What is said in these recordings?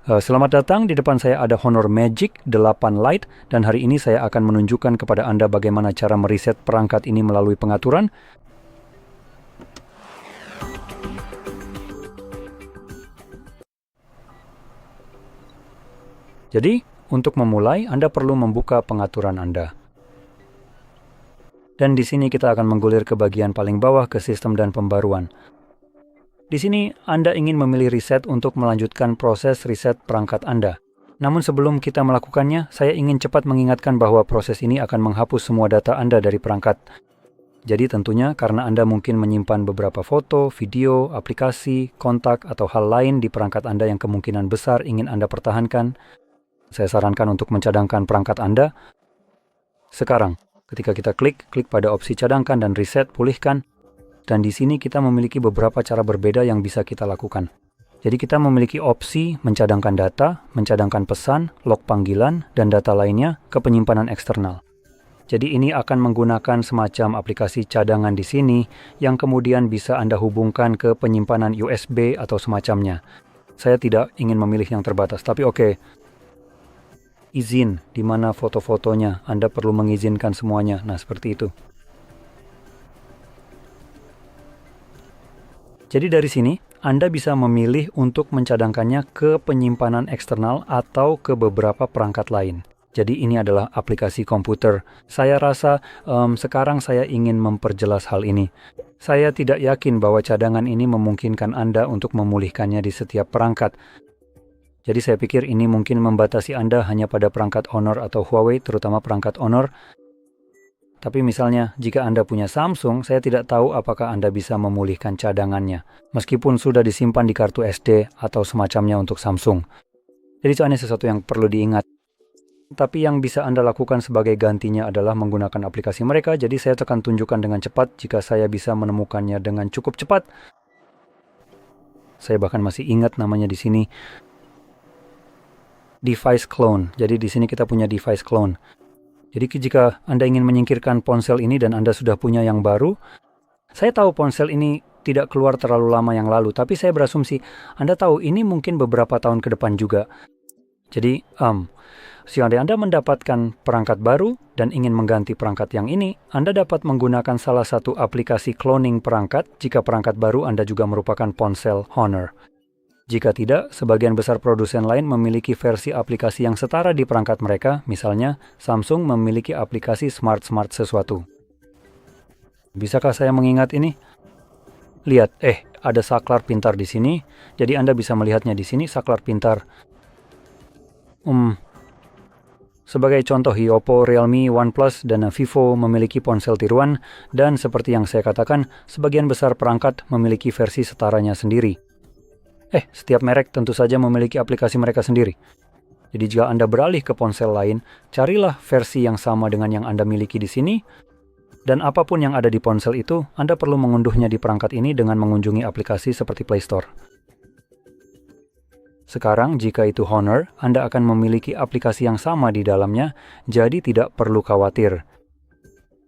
Selamat datang, di depan saya ada Honor Magic 8 Lite dan hari ini saya akan menunjukkan kepada Anda bagaimana cara mereset perangkat ini melalui pengaturan. Jadi, untuk memulai, Anda perlu membuka pengaturan Anda. Dan di sini kita akan menggulir ke bagian paling bawah ke sistem dan pembaruan. Di sini, Anda ingin memilih reset untuk melanjutkan proses reset perangkat Anda. Namun sebelum kita melakukannya, saya ingin cepat mengingatkan bahwa proses ini akan menghapus semua data Anda dari perangkat. Jadi tentunya karena Anda mungkin menyimpan beberapa foto, video, aplikasi, kontak, atau hal lain di perangkat Anda yang kemungkinan besar ingin Anda pertahankan, saya sarankan untuk mencadangkan perangkat Anda. Sekarang, ketika kita klik pada opsi cadangkan dan reset, pulihkan. Dan di sini kita memiliki beberapa cara berbeda yang bisa kita lakukan. Jadi kita memiliki opsi mencadangkan data, mencadangkan pesan, log panggilan, dan data lainnya ke penyimpanan eksternal. Jadi ini akan menggunakan semacam aplikasi cadangan di sini yang kemudian bisa Anda hubungkan ke penyimpanan USB atau semacamnya. Saya tidak ingin memilih yang terbatas, tapi oke. Izin, di mana foto-fotonya, Anda perlu mengizinkan semuanya. Nah, seperti itu. Jadi dari sini, Anda bisa memilih untuk mencadangkannya ke penyimpanan eksternal atau ke beberapa perangkat lain. Jadi ini adalah aplikasi komputer. Saya rasa sekarang saya ingin memperjelas hal ini. Saya tidak yakin bahwa cadangan ini memungkinkan Anda untuk memulihkannya di setiap perangkat. Jadi saya pikir ini mungkin membatasi Anda hanya pada perangkat Honor atau Huawei, terutama perangkat Honor. Tapi misalnya, jika Anda punya Samsung, saya tidak tahu apakah Anda bisa memulihkan cadangannya, meskipun sudah disimpan di kartu SD atau semacamnya untuk Samsung. Jadi itu hanya sesuatu yang perlu diingat. Tapi yang bisa Anda lakukan sebagai gantinya adalah menggunakan aplikasi mereka, jadi saya akan tunjukkan dengan cepat jika saya bisa menemukannya dengan cukup cepat. Saya bahkan masih ingat namanya di sini. Device Clone. Jadi di sini kita punya Device Clone. Jadi jika Anda ingin menyingkirkan ponsel ini dan Anda sudah punya yang baru, saya tahu ponsel ini tidak keluar terlalu lama yang lalu, tapi saya berasumsi Anda tahu ini mungkin beberapa tahun ke depan juga. Jadi, jika Anda mendapatkan perangkat baru dan ingin mengganti perangkat yang ini, Anda dapat menggunakan salah satu aplikasi cloning perangkat jika perangkat baru Anda juga merupakan ponsel Honor. Jika tidak, sebagian besar produsen lain memiliki versi aplikasi yang setara di perangkat mereka, misalnya Samsung memiliki aplikasi Smart sesuatu. Bisakah saya mengingat ini? Lihat, ada saklar pintar di sini, jadi Anda bisa melihatnya di sini, saklar pintar. Sebagai contoh, Oppo, Realme, OnePlus, dan Vivo memiliki ponsel tiruan, dan seperti yang saya katakan, sebagian besar perangkat memiliki versi setaranya sendiri. Setiap merek tentu saja memiliki aplikasi mereka sendiri. Jadi jika Anda beralih ke ponsel lain, carilah versi yang sama dengan yang Anda miliki di sini, dan apapun yang ada di ponsel itu, Anda perlu mengunduhnya di perangkat ini dengan mengunjungi aplikasi seperti Play Store. Sekarang, jika itu Honor, Anda akan memiliki aplikasi yang sama di dalamnya, jadi tidak perlu khawatir.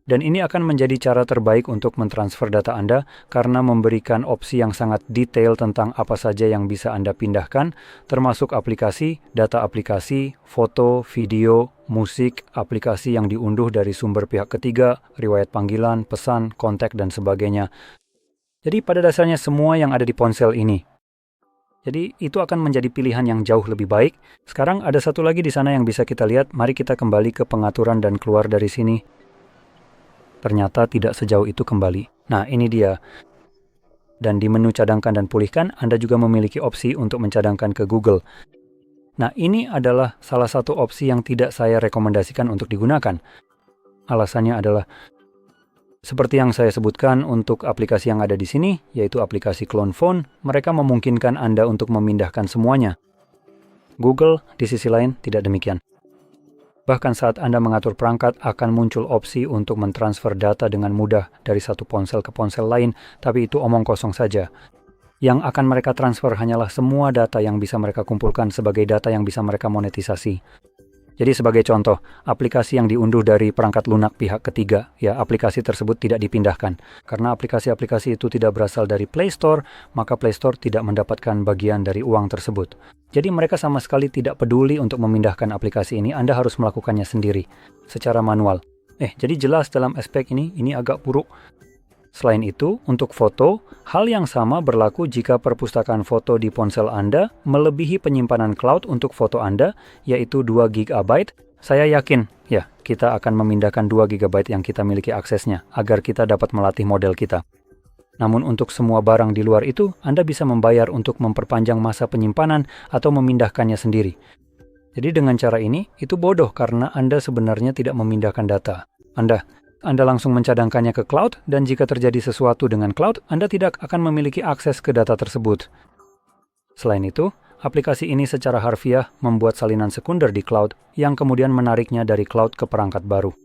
Dan ini akan menjadi cara terbaik untuk mentransfer data Anda karena memberikan opsi yang sangat detail tentang apa saja yang bisa Anda pindahkan, termasuk aplikasi, data aplikasi, foto, video, musik, aplikasi yang diunduh dari sumber pihak ketiga, riwayat panggilan, pesan, kontak, dan sebagainya. Jadi pada dasarnya semua yang ada di ponsel ini. Jadi itu akan menjadi pilihan yang jauh lebih baik. Sekarang ada satu lagi di sana yang bisa kita lihat. Mari kita kembali ke pengaturan dan keluar dari sini. Ternyata tidak sejauh itu kembali. Nah, ini dia. Dan di menu cadangkan dan pulihkan, Anda juga memiliki opsi untuk mencadangkan ke Google. Nah, ini adalah salah satu opsi yang tidak saya rekomendasikan untuk digunakan. Alasannya adalah, seperti yang saya sebutkan untuk aplikasi yang ada di sini, yaitu aplikasi Clone Phone, mereka memungkinkan Anda untuk memindahkan semuanya. Google, di sisi lain, tidak demikian. Bahkan saat Anda mengatur perangkat, akan muncul opsi untuk mentransfer data dengan mudah dari satu ponsel ke ponsel lain, tapi itu omong kosong saja. Yang akan mereka transfer hanyalah semua data yang bisa mereka kumpulkan sebagai data yang bisa mereka monetisasi. Jadi sebagai contoh, aplikasi yang diunduh dari perangkat lunak pihak ketiga, ya aplikasi tersebut tidak dipindahkan. Karena aplikasi-aplikasi itu tidak berasal dari Play Store, maka Play Store tidak mendapatkan bagian dari uang tersebut. Jadi mereka sama sekali tidak peduli untuk memindahkan aplikasi ini, Anda harus melakukannya sendiri, secara manual. Jadi jelas dalam aspek ini agak buruk. Selain itu, untuk foto, hal yang sama berlaku jika perpustakaan foto di ponsel Anda melebihi penyimpanan cloud untuk foto Anda, yaitu 2 GB. Saya yakin, kita akan memindahkan 2 GB yang kita miliki aksesnya, agar kita dapat melatih model kita. Namun untuk semua barang di luar itu, Anda bisa membayar untuk memperpanjang masa penyimpanan atau memindahkannya sendiri. Jadi dengan cara ini, itu bodoh karena Anda sebenarnya tidak memindahkan data Anda langsung mencadangkannya ke cloud, dan jika terjadi sesuatu dengan cloud, Anda tidak akan memiliki akses ke data tersebut. Selain itu, aplikasi ini secara harfiah membuat salinan sekunder di cloud yang kemudian menariknya dari cloud ke perangkat baru.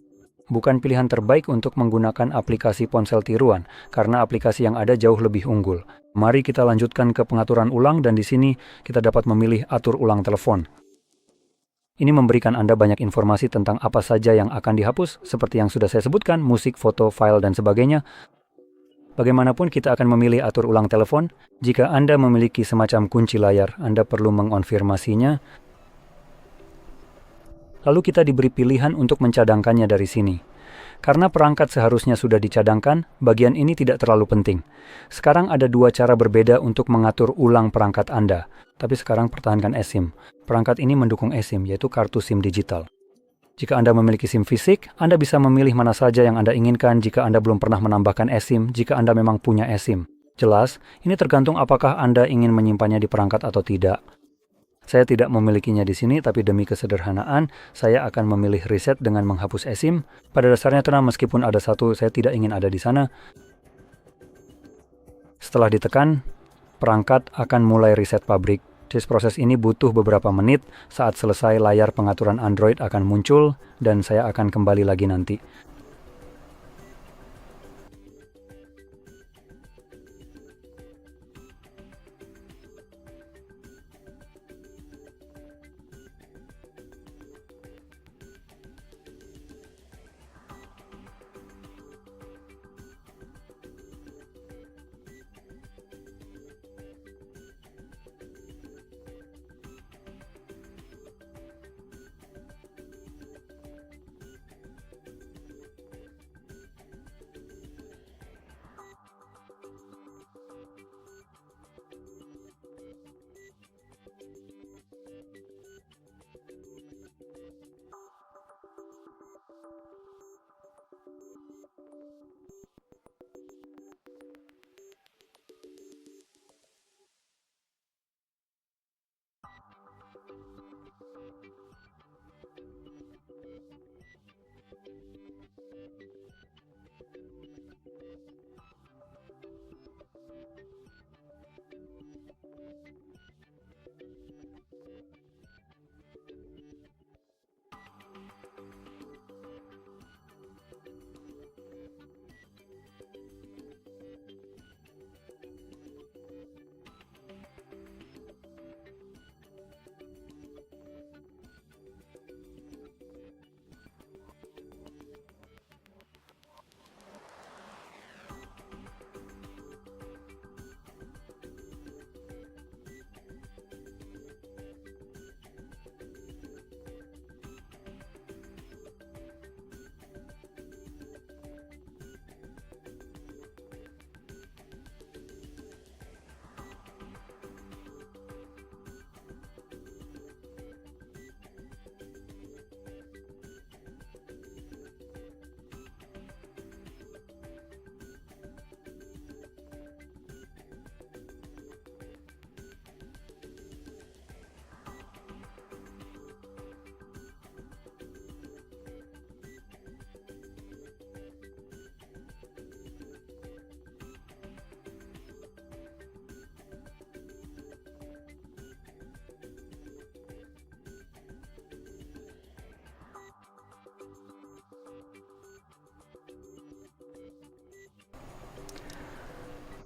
Bukan pilihan terbaik untuk menggunakan aplikasi ponsel tiruan, karena aplikasi yang ada jauh lebih unggul. Mari kita lanjutkan ke pengaturan ulang, dan di sini kita dapat memilih atur ulang telepon. Ini memberikan Anda banyak informasi tentang apa saja yang akan dihapus, seperti yang sudah saya sebutkan, musik, foto, file, dan sebagainya. Bagaimanapun kita akan memilih atur ulang telepon. Jika Anda memiliki semacam kunci layar, Anda perlu mengonfirmasinya. Lalu kita diberi pilihan untuk mencadangkannya dari sini. Karena perangkat seharusnya sudah dicadangkan, bagian ini tidak terlalu penting. Sekarang ada 2 cara berbeda untuk mengatur ulang perangkat Anda. Tapi sekarang pertahankan eSIM. Perangkat ini mendukung eSIM, yaitu kartu SIM digital. Jika Anda memiliki SIM fisik, Anda bisa memilih mana saja yang Anda inginkan jika Anda belum pernah menambahkan eSIM jika Anda memang punya eSIM. Jelas, ini tergantung apakah Anda ingin menyimpannya di perangkat atau tidak. Saya tidak memilikinya di sini, tapi demi kesederhanaan, saya akan memilih reset dengan menghapus eSIM. Pada dasarnya tenang, meskipun ada satu, saya tidak ingin ada di sana. Setelah ditekan, perangkat akan mulai reset pabrik. Jadi proses ini butuh beberapa menit. Saat selesai, layar pengaturan Android akan muncul, dan saya akan kembali lagi nanti.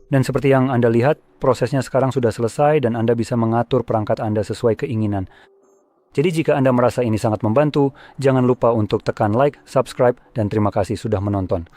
Dan seperti yang Anda lihat, prosesnya sekarang sudah selesai dan Anda bisa mengatur perangkat Anda sesuai keinginan. Jadi jika Anda merasa ini sangat membantu, jangan lupa untuk tekan like, subscribe, dan terima kasih sudah menonton.